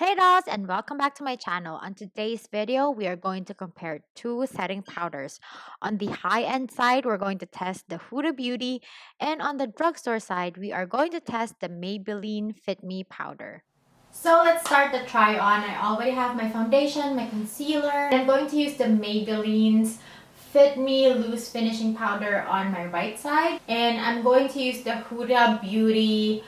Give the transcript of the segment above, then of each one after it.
Hey dolls, and welcome back to my channel. On today's video, we are going to compare two setting powders. On the high-end side, we're going to test the Huda Beauty, and on the drugstore side, we are going to test the Maybelline Fit Me powder. So let's start the try on. I already have my foundation, my concealer. I'm going to use the Maybelline's Fit Me Loose finishing powder on my right side, and I'm going to use the Huda Beauty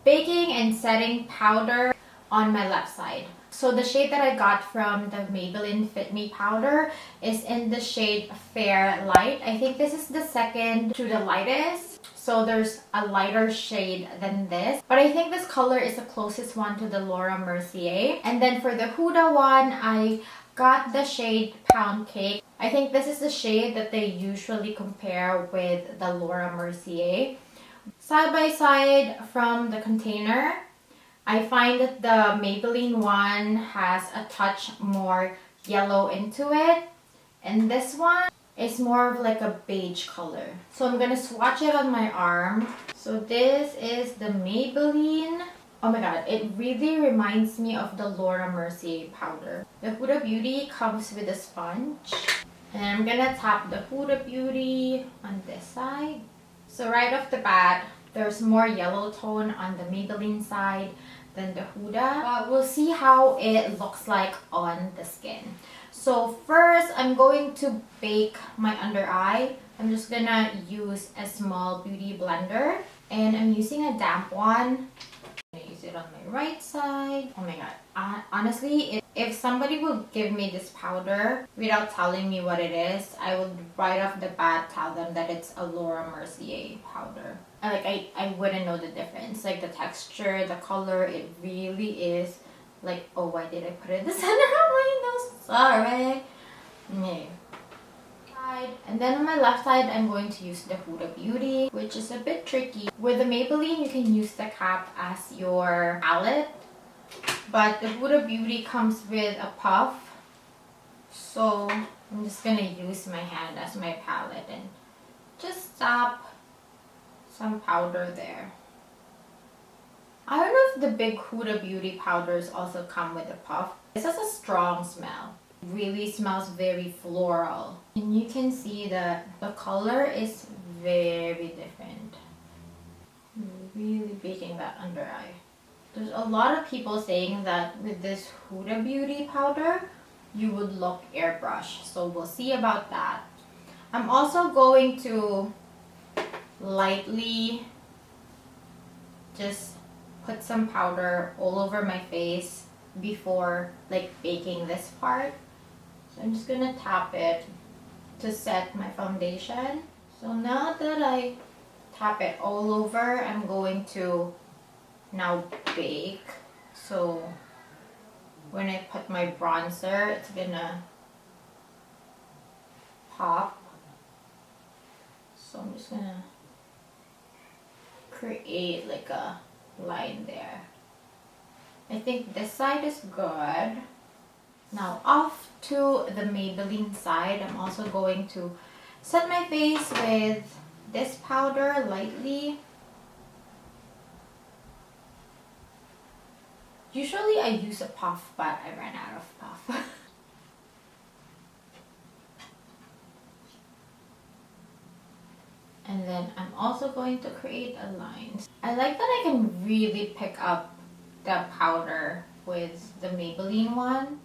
baking and setting powder on my left side. So the shade that I got from the Maybelline Fit Me powder is in the shade Fair Light. I think this is the second to the lightest. So there's a lighter shade than this. But I think this color is the closest one to the Laura Mercier. And then for the Huda one, I got the shade Pound Cake. I think this is the shade that they usually compare with the Laura Mercier. Side by side from the container, I find that the Maybelline one has a touch more yellow into it, and this one is more of like a beige color. So I'm gonna swatch it on my arm. So this is the Maybelline. Oh my god, it really reminds me of the Laura Mercier powder. The Huda Beauty comes with a sponge, and I'm gonna tap the Huda Beauty on this side. So right off the bat, there's more yellow tone on the Maybelline side than the Huda. But we'll see how it looks like on the skin. So first, I'm going to bake my under eye. I'm just gonna use a small beauty blender, and I'm using a damp one. I'm gonna use it on my right side. Oh my god. Honestly, if somebody would give me this powder without telling me what it is, I would right off the bat tell them that it's a Laura Mercier powder. I wouldn't know the difference. Like the texture, the color, it really is like, oh, why did I put it in the center of my nose? Sorry. Yeah. And then on my left side, I'm going to use the Huda Beauty, which is a bit tricky. With the Maybelline, you can use the cap as your palette, but the Huda Beauty comes with a puff. So I'm just gonna use my hand as my palette and just tap some powder there. I don't know if the big Huda Beauty powders also come with a puff. This has a strong smell. It really smells very floral. And you can see that the color is very different. I'm really baking that under eye. There's a lot of people saying that with this Huda Beauty powder, you would look airbrush. So we'll see about that. I'm also going to lightly just put some powder all over my face before like baking this part. So I'm just gonna tap it to set my foundation. So now that I tap it all over, I'm going to now bake. So when I put my bronzer, it's gonna pop. So I'm just gonna create like a line there. I think this side is good. Now off to the Maybelline side, I'm also going to set my face with this powder lightly. Usually I use a puff, but I ran out of puff. And then I'm also going to create a line. I like that I can really pick up the powder with the Maybelline one.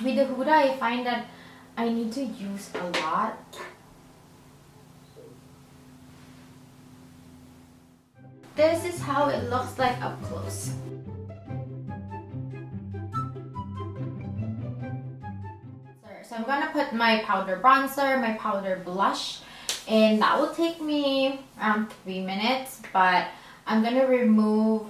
With the Huda, I find that I need to use a lot. This is how it looks like up close. So I'm gonna put my powder bronzer, my powder blush, and that will take me around 3 minutes, but I'm gonna remove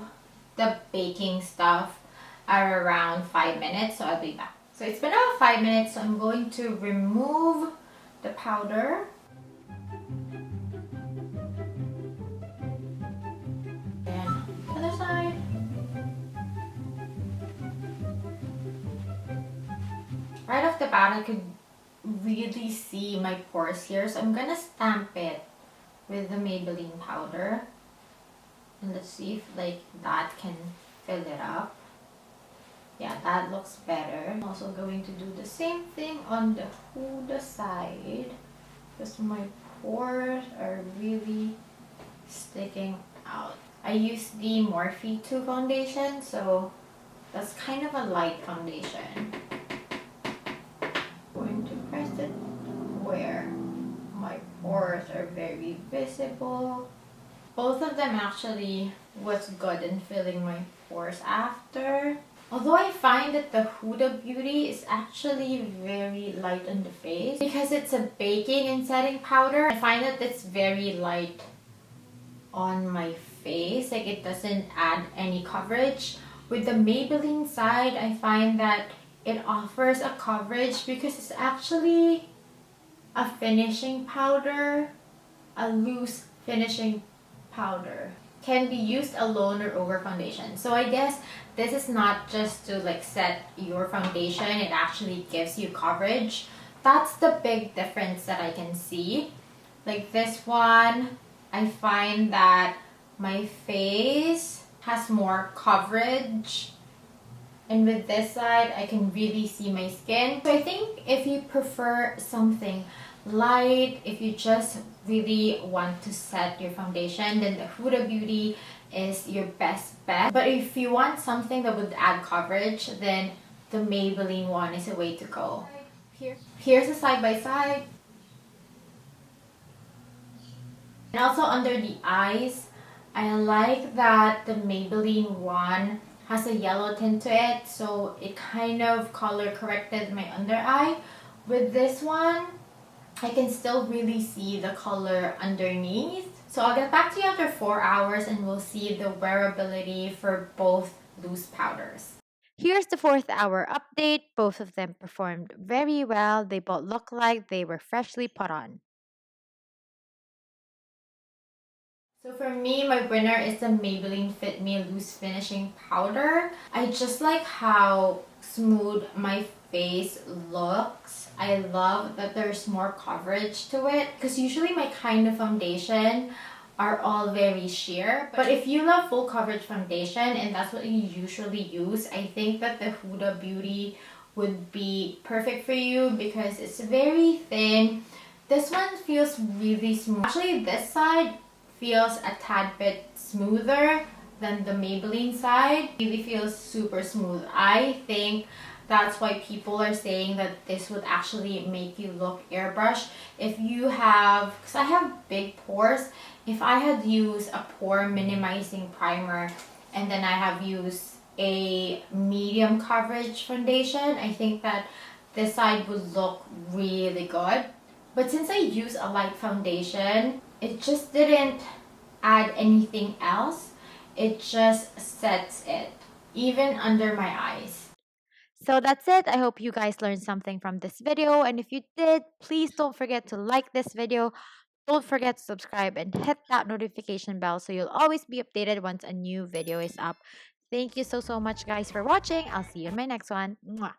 the baking stuff at around 5 minutes, so I'll be back. So it's been about 5 minutes, so I'm going to remove the powder. And the other side. Right off the bat, I could really see my pores here, so I'm gonna stamp it with the Maybelline powder, and let's see if like that can fill it up. Yeah, that looks better. I'm also going to do the same thing on the Huda side because my pores are really sticking out. I use the Morphe 2 foundation, so that's kind of a light foundation. Going to press it where my pores are very visible. Both of them actually was good in filling my pores after. Although I find that the Huda Beauty is actually very light on the face because it's a baking and setting powder. I find that it's very light on my face, like it doesn't add any coverage. With the Maybelline side, I find that it offers a coverage because it's actually a finishing powder, a loose finishing powder. Can be used alone or over foundation. So I guess this is not just to like set your foundation, it actually gives you coverage. That's the big difference that I can see. Like this one, I find that my face has more coverage, and with this side I can really see my skin. So I think if you prefer something light, if you just really want to set your foundation, then the Huda Beauty is your best bet. But if you want something that would add coverage, then the Maybelline one is a way to go. Here's a side by side. And also under the eyes, I like that the Maybelline one has a yellow tint to it, so it kind of color corrected my under eye. With this one, I can still really see the color underneath. So I'll get back to you after 4 hours and we'll see the wearability for both loose powders. Here's the 4th hour update. Both of them performed very well. They both look like they were freshly put on. So for me, my winner is the Maybelline Fit Me Loose Finishing Powder. I just like how smooth my face looks. I love that there's more coverage to it because usually my kind of foundation are all very sheer. But if you love full coverage foundation and that's what you usually use, I think that the Huda Beauty would be perfect for you because it's very thin. This one feels really smooth. Actually, this side feels a tad bit smoother than the Maybelline side. It really feels super smooth. I think that's why people are saying that this would actually make you look airbrushed. If you have, because I have big pores, if I had used a pore minimizing primer and then I have used a medium coverage foundation, I think that this side would look really good. But since I use a light foundation, it just didn't add anything else. It just sets it, even under my eyes. So that's it. I hope you guys learned something from this video. And if you did, please don't forget to like this video. Don't forget to subscribe and hit that notification bell so you'll always be updated once a new video is up. Thank you so much guys for watching. I'll see you in my next one. Mwah.